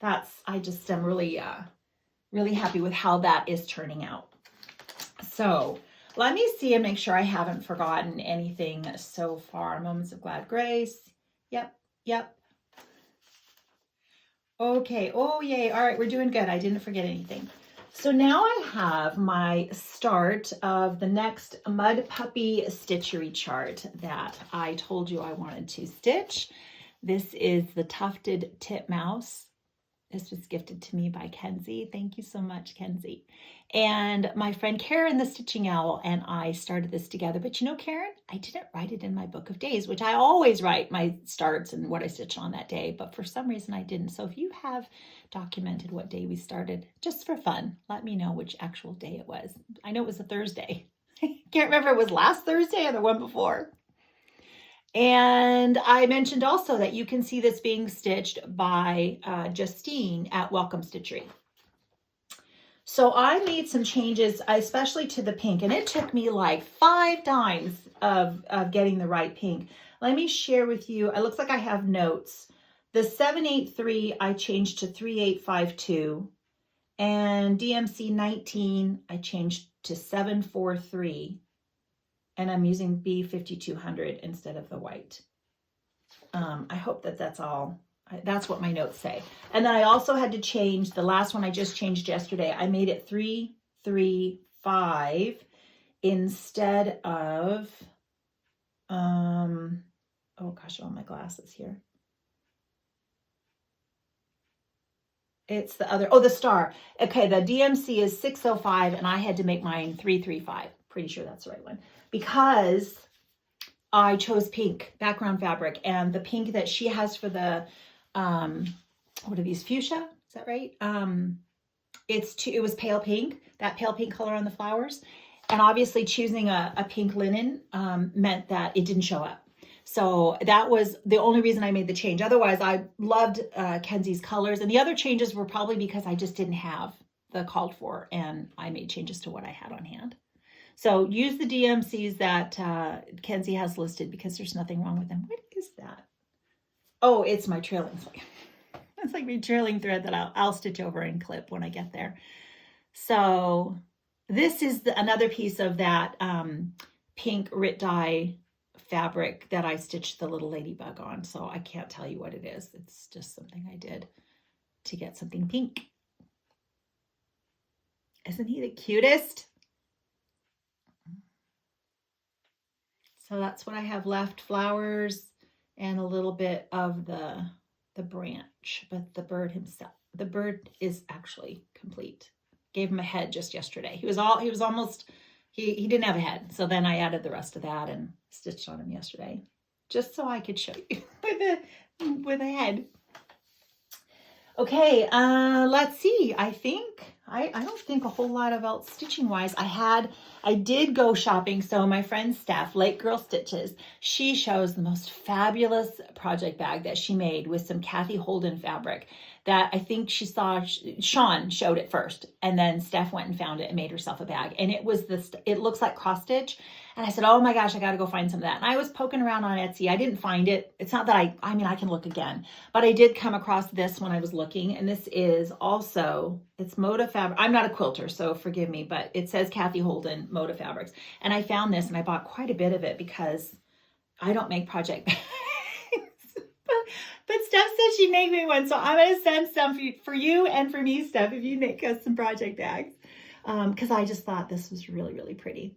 I just am really, really happy with how that is turning out. So, let me see and make sure I haven't forgotten anything so far. Moments of Glad Grace. Yep. Okay. Oh, yay. All right. We're doing good. I didn't forget anything. So now I have my start of the next Mud Puppy Stitchery chart that I told you I wanted to stitch. This is the Tufted Titmouse. This was gifted to me by Kenzie. Thank you so much, Kenzie. And my friend Karen, the Stitching Owl, and I started this together. But you know, Karen, I didn't write it in my book of days, which I always write my starts and what I stitched on that day. But for some reason, I didn't. So if you have documented what day we started, just for fun, let me know which actual day it was. I know it was a Thursday. I can't remember if it was last Thursday or the one before. And I mentioned also that you can see this being stitched by Justine at Welcome Stitchery. So I made some changes, especially to the pink, and it took me like 5 times of getting the right pink. Let me share with you, it looks like I have notes. The 783 I changed to 3852, and DMC 19 I changed to 743. And I'm using B5200 instead of the white. I hope that that's all. That's what my notes say. And then I also had to change the last one I just changed yesterday. I made it 335 instead of, oh gosh, all my glasses here. It's the other, the star. Okay, the DMC is 605 and I had to make mine 335. Pretty sure that's the right one. Because I chose pink background fabric, and the pink that she has for the, what are these, fuchsia? Is that right? It was pale pink, that pale pink color on the flowers. And obviously choosing a pink linen meant that it didn't show up. So that was the only reason I made the change. Otherwise, I loved Kenzie's colors. And the other changes were probably because I just didn't have the called for, and I made changes to what I had on hand. So use the DMCs that Kenzie has listed because there's nothing wrong with them. What is that? Oh, it's my trailing thread. It's like my trailing thread that I'll stitch over and clip when I get there. So this is another piece of that pink Rit dye fabric that I stitched the little ladybug on. So I can't tell you what it is. It's just something I did to get something pink. Isn't he the cutest? So that's what I have left, flowers and a little bit of the branch, but the bird himself, the bird is actually complete. Gave him a head just yesterday. He didn't have a head. So then I added the rest of that and stitched on him yesterday, just so I could show you with a head. Okay, let's see. I don't think a whole lot about stitching wise. I did go shopping. So my friend Steph, Lake Girl Stitches, she shows the most fabulous project bag that she made with some Kathy Holden fabric that I think she saw, Sean showed it first, and then Steph went and found it and made herself a bag. And it was this, it looks like cross stitch. And I said, oh my gosh, I got to go find some of that. And I was poking around on Etsy. I didn't find it. It's not that I mean, I can look again, but I did come across this when I was looking. And this is also, it's Moda fabric. I'm not a quilter, so forgive me, but it says Kathy Holden Moda Fabrics. And I found this and I bought quite a bit of it because I don't make project bags. But Steph said she'd make me one. So I'm going to send some for you and for me, Steph, if you make us some project bags. Because I just thought this was really, really pretty.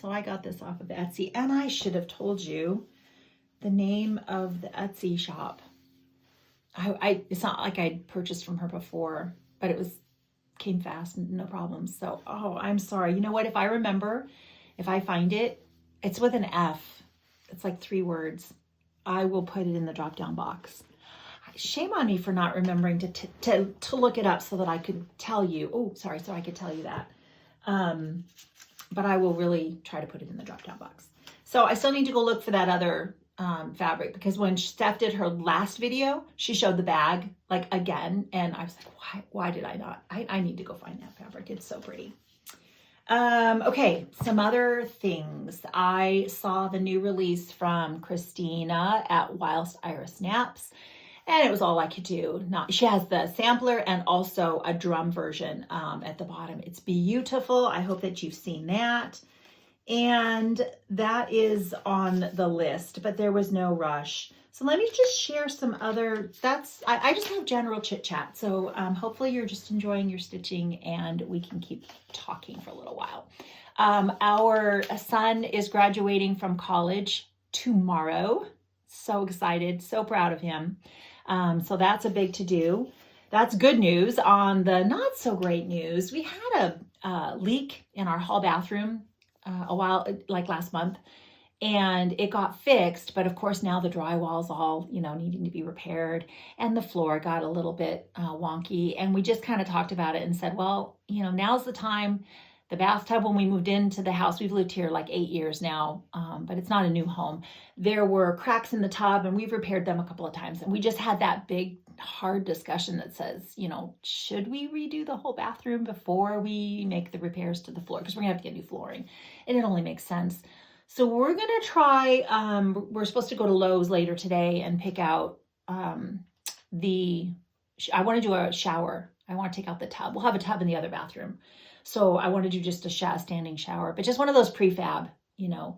So I got this off of Etsy, and I should have told you the name of the Etsy shop. It's not like I'd purchased from her before, but it came fast, no problems. So, oh, I'm sorry. You know what? If I remember, if I find it, it's with an F. It's like 3 words. I will put it in the drop-down box. Shame on me for not remembering to look it up so that I could tell you. Oh, sorry. So I could tell you that. But I will really try to put it in the drop-down box. So I still need to go look for that other fabric, because when Steph did her last video, she showed the bag like again. And I was like, why did I not? I need to go find that fabric. It's so pretty. Okay, some other things. I saw the new release from Christina at Whilst Iris Naps, and it was all I could do. She has the sampler and also a drum version at the bottom. It's beautiful. I hope that you've seen that. And that is on the list, but there was no rush. So let me just share some other, I just have general chit chat. So hopefully you're just enjoying your stitching and we can keep talking for a little while. Our son is graduating from college tomorrow. So excited, so proud of him. So that's a big to-do. That's good news. On the not so great news, we had a leak in our hall bathroom like last month, and it got fixed. But of course now the drywall's all, needing to be repaired, and the floor got a little bit wonky. And we just kind of talked about it and said, well, now's the time. The bathtub, when we moved into the house, we've lived here like 8 years now, but it's not a new home. There were cracks in the tub and we've repaired them a couple of times. And we just had that big, hard discussion that says, should we redo the whole bathroom before we make the repairs to the floor? Because we're gonna have to get new flooring, and it only makes sense. So we're gonna try, we're supposed to go to Lowe's later today and pick out I wanna do a shower. I wanna take out the tub. We'll have a tub in the other bathroom. So I want to do just a standing shower, but just one of those prefab,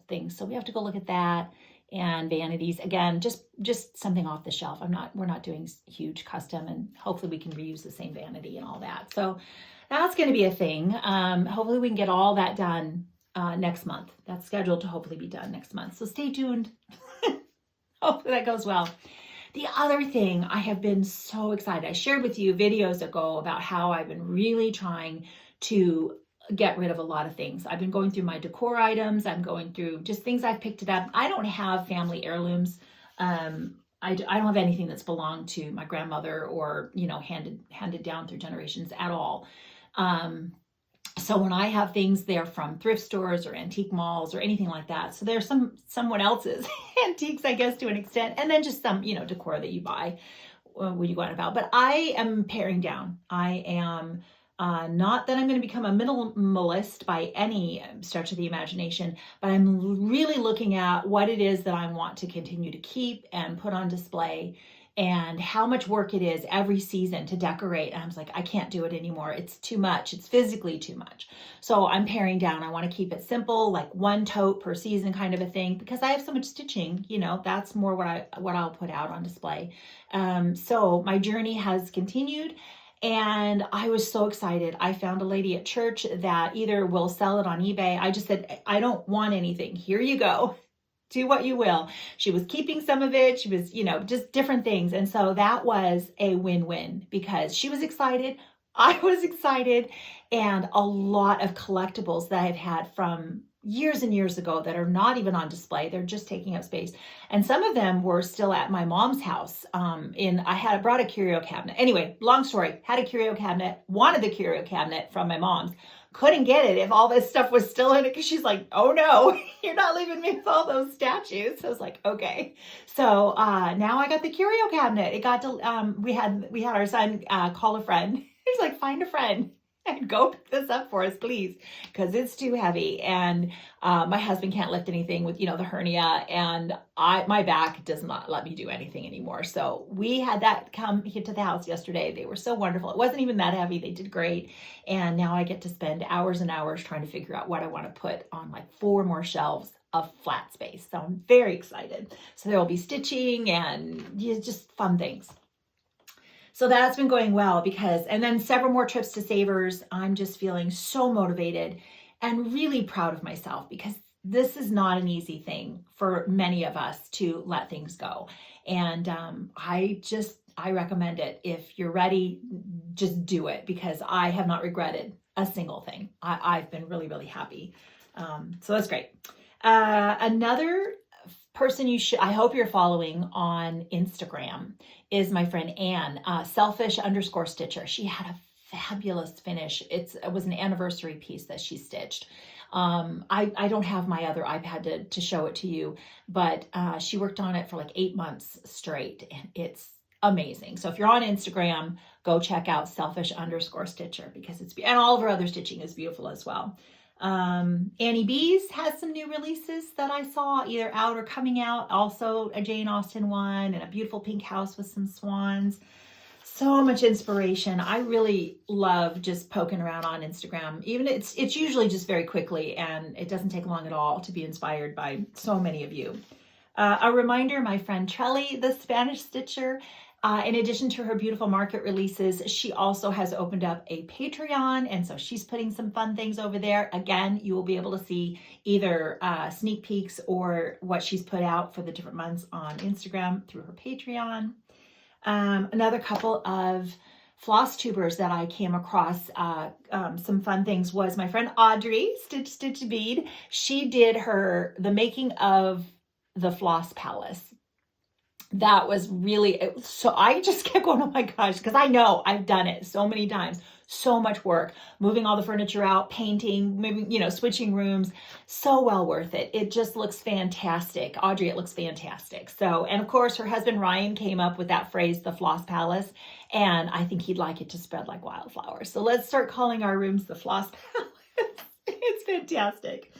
things. So we have to go look at that, and vanities. Again, just something off the shelf. We're not doing huge custom, and hopefully we can reuse the same vanity and all that. So that's going to be a thing. Hopefully we can get all that done next month. That's scheduled to hopefully be done next month. So stay tuned. Hopefully that goes well. The other thing, I have been so excited. I shared with you videos ago about how I've been really trying to get rid of a lot of things. I've been going through my decor items. I'm going through just things I've picked it up. I don't have family heirlooms. I don't have anything that's belonged to my grandmother or, handed down through generations at all. So when I have things, they're from thrift stores or antique malls or anything like that. So there's someone else's antiques, I guess, to an extent. And then just some, decor that you buy when you go out and about. But I am paring down. I am not that I'm going to become a minimalist by any stretch of the imagination, but I'm really looking at what it is that I want to continue to keep and put on display, and how much work it is every season to decorate. And I was like, I can't do it anymore. It's too much. It's physically too much. So I'm paring down. I want to keep it simple, like one tote per season kind of a thing, because I have so much stitching, that's more what I'll put out on display. So my journey has continued. And I was so excited. I found a lady at church that either will sell it on eBay. I just said, I don't want anything. Here you go. Do what you will. She was keeping some of it. She was, just different things. And so that was a win-win, because she was excited. I was excited. And a lot of collectibles that I've had from years and years ago that are not even on display. They're just taking up space. And some of them were still at my mom's house. I brought a curio cabinet. Anyway, long story, had a curio cabinet, wanted the curio cabinet from my mom's, couldn't get it if all this stuff was still in it, because she's like, oh no, you're not leaving me with all those statues. So I was like, okay. So now I got the curio cabinet. It got to, we had our son call a friend. He's like, find a friend and go pick this up for us, please, because it's too heavy. And my husband can't lift anything with, the hernia, and my back does not let me do anything anymore. So we had that come here to the house yesterday. They were so wonderful. It wasn't even that heavy. They did great. And now I get to spend hours and hours trying to figure out what I want to put on like 4 more shelves of flat space. So I'm very excited. So there will be stitching and just fun things. So that's been going well and then several more trips to Savers. I'm just feeling so motivated and really proud of myself, because this is not an easy thing for many of us to let things go. And I recommend it. If you're ready, just do it, because I have not regretted a single thing. I've been really, really happy. So that's great. Another person I hope you're following on Instagram is my friend Ann, selfish_stitcher. She had a fabulous finish. It was an anniversary piece that she stitched. I don't have my other iPad to show it to you, but she worked on it for like 8 months straight, and it's amazing. So if you're on Instagram, go check out selfish_stitcher, because and all of her other stitching is beautiful as well. Annie Beez has some new releases that I saw either out or coming out. Also a Jane Austen one, and a beautiful pink house with some swans. So much inspiration. I really love just poking around on Instagram. Even it's usually just very quickly, and it doesn't take long at all to be inspired by so many of you. A reminder, my friend Trelly, the Spanish stitcher, in addition to her beautiful market releases, she also has opened up a Patreon, and so she's putting some fun things over there. Again, you will be able to see either sneak peeks or what she's put out for the different months on Instagram through her Patreon. Another couple of Flosstubers that I came across, some fun things, was my friend Audrey, Stitch Bead. She did the making of the Floss Palace. That was really, so I just kept going, oh my gosh, because I know I've done it so many times, so much work, moving all the furniture out, painting, moving, switching rooms, so well worth it. It just looks fantastic. Audrey, it looks fantastic. So, and of course, her husband Ryan came up with that phrase, the Floss Palace, and I think he'd like it to spread like wildflowers. So let's start calling our rooms the Floss Palace. It's fantastic.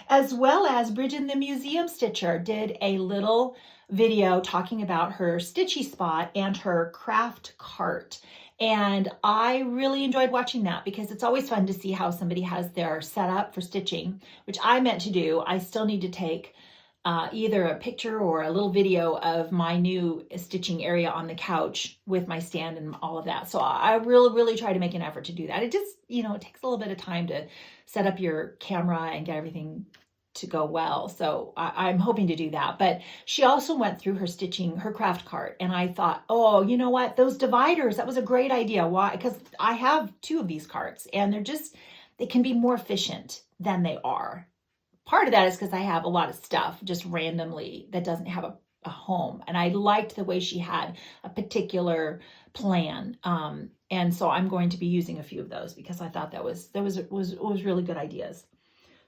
As well as Bridget the Museum Stitcher did a little video talking about her stitchy spot and her craft cart. And I really enjoyed watching that, because it's always fun to see how somebody has their setup for stitching, which I meant to do. I still need to take either a picture or a little video of my new stitching area on the couch with my stand and all of that. So I really, really try to make an effort to do that. It just, it takes a little bit of time to set up your camera and get everything to go well. So I'm hoping to do that. But she also went through her stitching, her craft cart. And I thought, oh, you know what? Those dividers, that was a great idea. Why? Because I have 2 of these carts, and they can be more efficient than they are. Part of that is because I have a lot of stuff just randomly that doesn't have a home. And I liked the way she had a particular plan. And so I'm going to be using a few of those, because I thought that was really good ideas.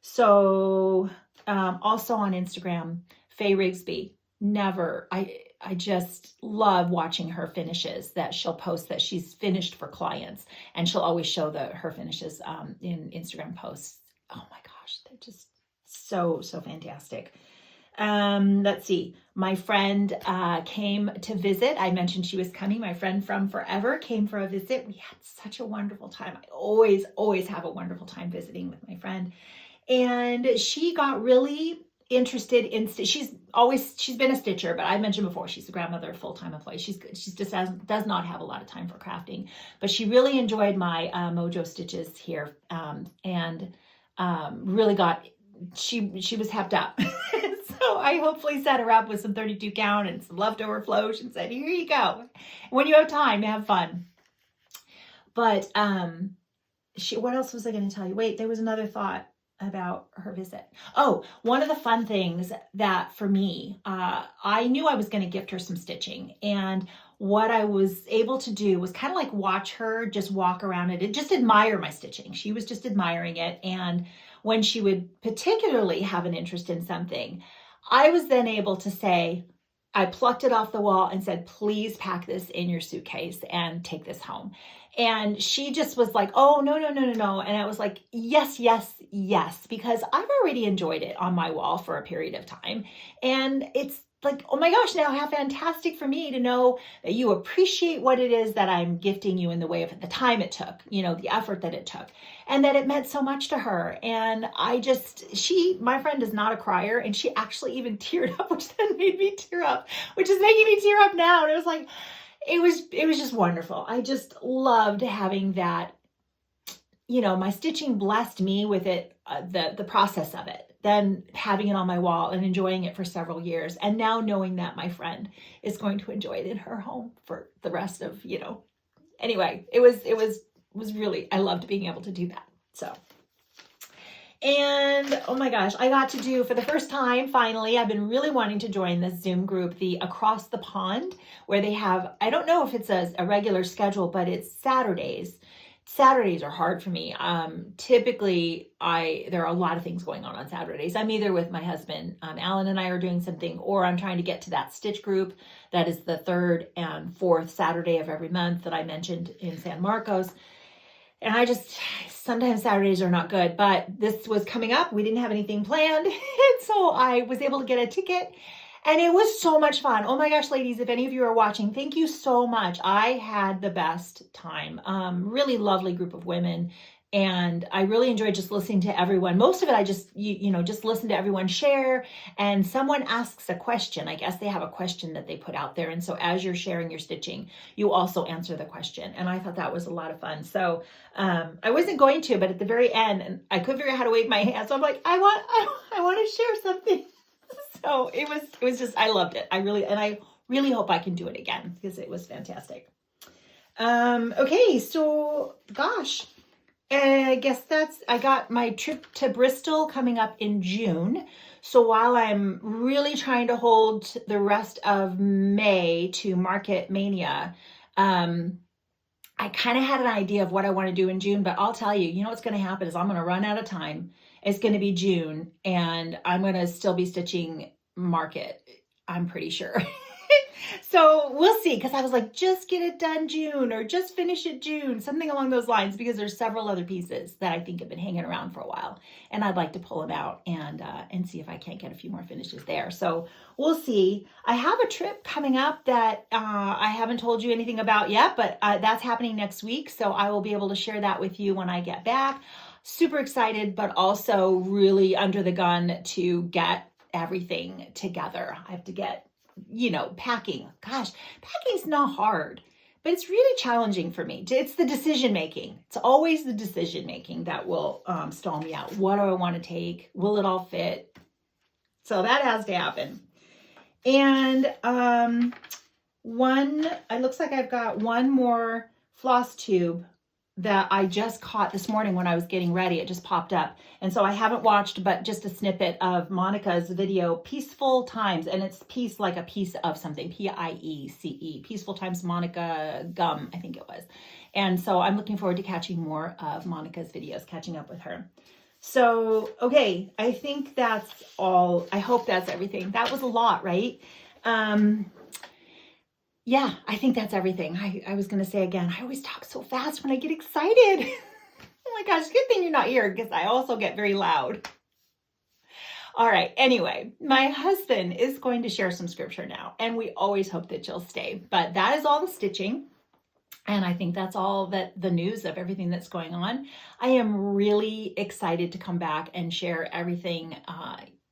So also on Instagram, Faye Rigsby, I just love watching her finishes that she'll post that she's finished for clients, and she'll always show her finishes in Instagram posts. Oh my gosh, they're just so fantastic. Let's see. My friend came to visit. I mentioned she was coming. My friend from forever came for a visit. We had such a wonderful time. I always have a wonderful time visiting with my friend. And she got really interested in, she's been a stitcher, but I mentioned before, she's a grandmother, full-time employee. She just does not have a lot of time for crafting, but she really enjoyed my Mojo stitches here, and really she was hepped up. So I hopefully set her up with some 32 count and some leftover flows and said, here you go. When you have time, have fun. But what else was I going to tell you? Wait, there was another thought. about her visit. Oh, one of the fun things that for me, I knew I was going to gift her some stitching, and what I was able to do was kind of like watch her just walk around it and just admire my stitching. She was just admiring it. And when she would particularly have an interest in something, I was then able to say, I plucked it off the wall and said, please pack this in your suitcase and take this home. And she just was like, oh, no, no, no, no, no. And I was like, yes, yes, yes, because I've already enjoyed it on my wall for a period of time. And it's like, oh my gosh, now how fantastic for me to know that you appreciate what it is that I'm gifting you in the way of the time it took, you know, the effort that it took, and that it meant so much to her. And my friend is not a crier, and she actually even teared up, which then made me tear up, which is making me tear up now. And it was like, it was just wonderful. I just loved having that, you know, my stitching blessed me with it, the process of it, then having it on my wall and enjoying it for several years. And now knowing that my friend is going to enjoy it in her home for the rest of, you know, anyway, it was really, I loved being able to do that. So, and oh my gosh, I got to do for the first time, finally, I've been really wanting to join this Zoom group, the Across the Pond, where they have, I don't know if it's a regular schedule, but it's Saturdays. Saturdays are hard for me. Typically, there are a lot of things going on Saturdays. I'm either with my husband, Alan and I are doing something, or I'm trying to get to that stitch group that is the third and fourth Saturday of every month that I mentioned in San Marcos. And sometimes Saturdays are not good, but this was coming up. We didn't have anything planned. And so I was able to get a ticket, and it was so much fun. Oh my gosh, ladies, if any of you are watching, thank you so much. I had the best time. Really lovely group of women. And I really enjoyed just listening to everyone. Most of it, I just, just listen to everyone share, and someone asks a question. I guess they have a question that they put out there. And so as you're sharing your stitching, you also answer the question. And I thought that was a lot of fun. So I wasn't going to, but at the very end, and I couldn't figure out how to wave my hand. So I'm like, I want to share something. So it was just, I loved it. I really hope I can do it again because it was fantastic. Okay. So gosh. I guess I got my trip to Bristol coming up in June. So while I'm really trying to hold the rest of May to Market Mania, I kind of had an idea of what I want to do in June, but I'll tell you, what's going to happen is I'm going to run out of time. It's going to be June, and I'm going to still be stitching Market, I'm pretty sure. So we'll see, because I was like, just get it done June, or just finish it June, something along those lines, because there's several other pieces that I think have been hanging around for a while, and I'd like to pull them out and see if I can't get a few more finishes there. So we'll see. I have a trip coming up that I haven't told you anything about yet, but that's happening next week, so I will be able to share that with you when I get back. Super excited, but also really under the gun to get everything together. I have to get packing. Gosh, packing's not hard, but it's really challenging for me. It's the decision making. It's always the decision making that will stall me out. What do I want to take? Will it all fit? So that has to happen. And it looks like I've got one more floss tube that I just caught this morning when I was getting ready. It just popped up. And so I haven't watched, but just a snippet of Monica's video, Peaceful Times. And it's piece like a piece of something, P-I-E-C-E, Peaceful Times MonicaGum, I think it was. And so I'm looking forward to catching more of Monica's videos, catching up with her. So, okay, I think that's all. I hope that's everything. That was a lot, right? Yeah, I think that's everything. I was going to say again, I always talk so fast when I get excited. Oh my gosh, good thing you're not here, because I also get very loud. All right, anyway, my husband is going to share some scripture now, and we always hope that you'll stay. But that is all the stitching, and I think that's all the news of everything that's going on. I am really excited to come back and share everything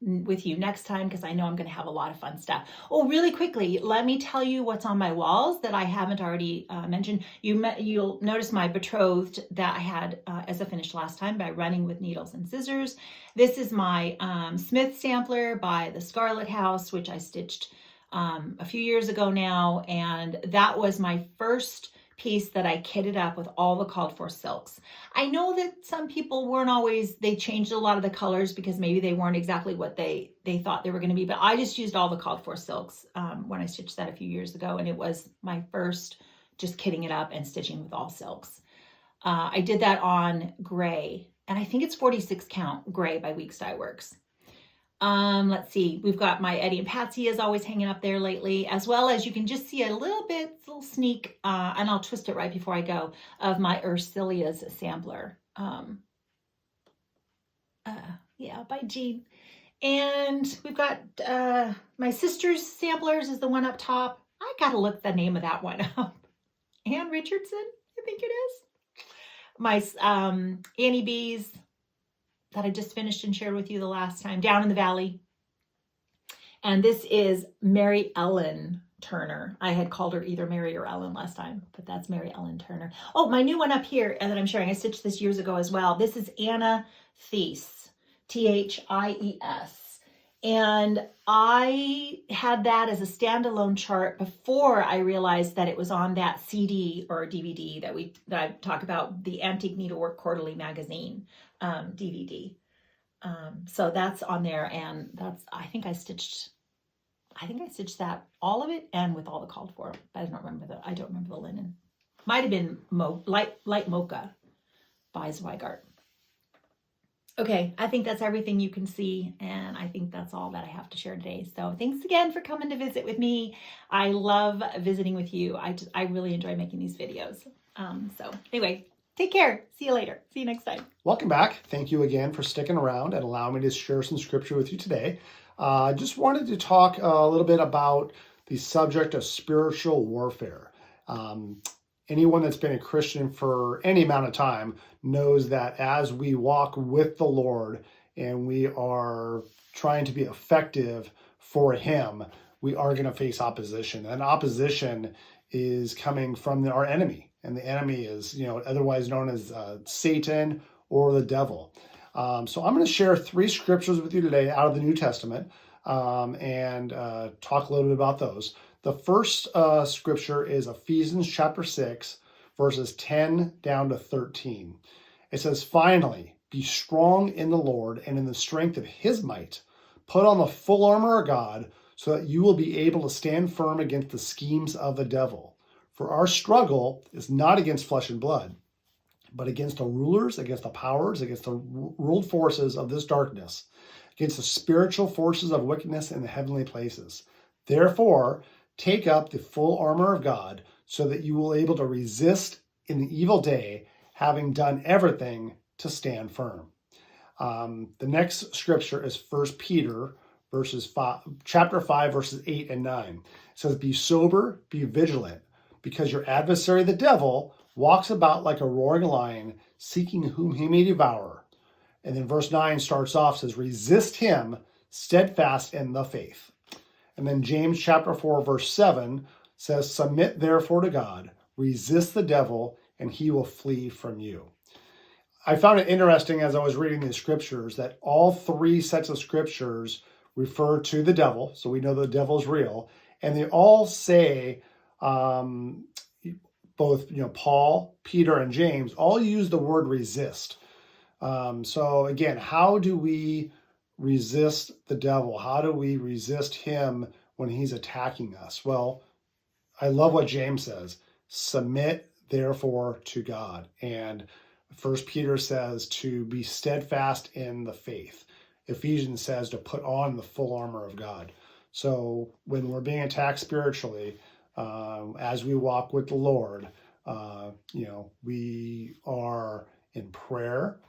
with you next time, because I know I'm going to have a lot of fun stuff. Oh, really quickly, let me tell you what's on my walls that I haven't already mentioned. You'll notice my betrothed that I had as a finish last time by running with needles and scissors. This is my Smith sampler by the Scarlett house, which I stitched a few years ago now, and that was my first piece that I kitted up with all the called for silks. I know that some people weren't always, they changed a lot of the colors because maybe they weren't exactly what they thought they were going to be, but I just used all the called for silks when I stitched that a few years ago, and it was my first just kitting it up and stitching with all silks. I did that on gray, and I think it's 46 count gray by Weeks Dye Works. Let's see, we've got my Eddie and Patsy is always hanging up there lately, as well as you can just see a little sneak, and I'll twist it right before I go, of my Ursula's sampler. Yeah, by Jean. And we've got my sister's samplers is the one up top. I gotta look the name of that one up. Ann Richardson, I think it is. My Annie Beez that I just finished and shared with you the last time, Down in the Valley. And this is Mary Ellen Turner. I had called her either Mary or Ellen last time, but that's Mary Ellen Turner. Oh, my new one up here that I'm sharing, I stitched this years ago as well. This is Anna Thies, Thies. And I had that as a standalone chart before I realized that it was on that CD or DVD that I talk about, the Antique Needlework Quarterly Magazine DVD. So that's on there, and I think I stitched that, all of it, and with all the called for, but I don't remember the linen. Might have been light mocha by Zweigart. Okay, I think that's everything you can see, and I think that's all that I have to share today. So thanks again for coming to visit with me. I love visiting with you. I really enjoy making these videos. So anyway, take care. See you later. See you next time. Welcome back. Thank you again for sticking around and allowing me to share some scripture with you today. I just wanted to talk a little bit about the subject of spiritual warfare. Anyone that's been a Christian for any amount of time knows that as we walk with the Lord and we are trying to be effective for Him, we are going to face opposition. And opposition is coming from our enemy. And the enemy is, otherwise known as Satan or the devil. So I'm going to share 3 scriptures with you today out of the New Testament and talk a little bit about those. The first scripture is Ephesians chapter 6, verses 10 down to 13. It says, "Finally, be strong in the Lord and in the strength of His might. Put on the full armor of God so that you will be able to stand firm against the schemes of the devil. For our struggle is not against flesh and blood, but against the rulers, against the powers, against the ruled forces of this darkness, against the spiritual forces of wickedness in the heavenly places. Therefore, take up the full armor of God so that you will be able to resist in the evil day, having done everything to stand firm." The next scripture is 1 Peter chapter 5, verses 8 and 9. It says, "Be sober, be vigilant, because your adversary, the devil, walks about like a roaring lion, seeking whom he may devour." And then verse 9 starts off, says, "Resist him, steadfast in the faith." And then James chapter 4, verse 7 says, "Submit therefore to God, resist the devil, and he will flee from you." I found it interesting as I was reading these scriptures that all 3 sets of scriptures refer to the devil. So we know the devil is real. And they all say, both Paul, Peter, and James all use the word resist. So again, how do we resist the devil? How do we resist him when he's attacking us? Well, I love what James says, "Submit therefore to God." And 1 Peter says to be steadfast in the faith. Ephesians says to put on the full armor of God. So when we're being attacked spiritually, as we walk with the Lord, we are in prayer.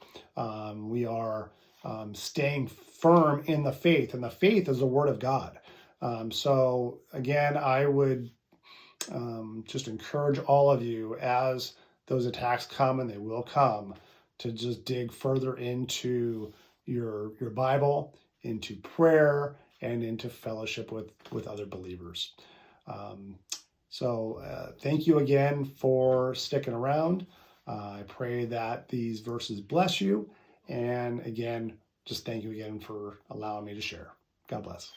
We are staying firm in the faith, and the faith is the word of God. So again, I would just encourage all of you, as those attacks come, and they will come, to just dig further into your Bible, into prayer, and into fellowship with other believers. So thank you again for sticking around. I pray that these verses bless you. And again, just thank you again for allowing me to share. God bless.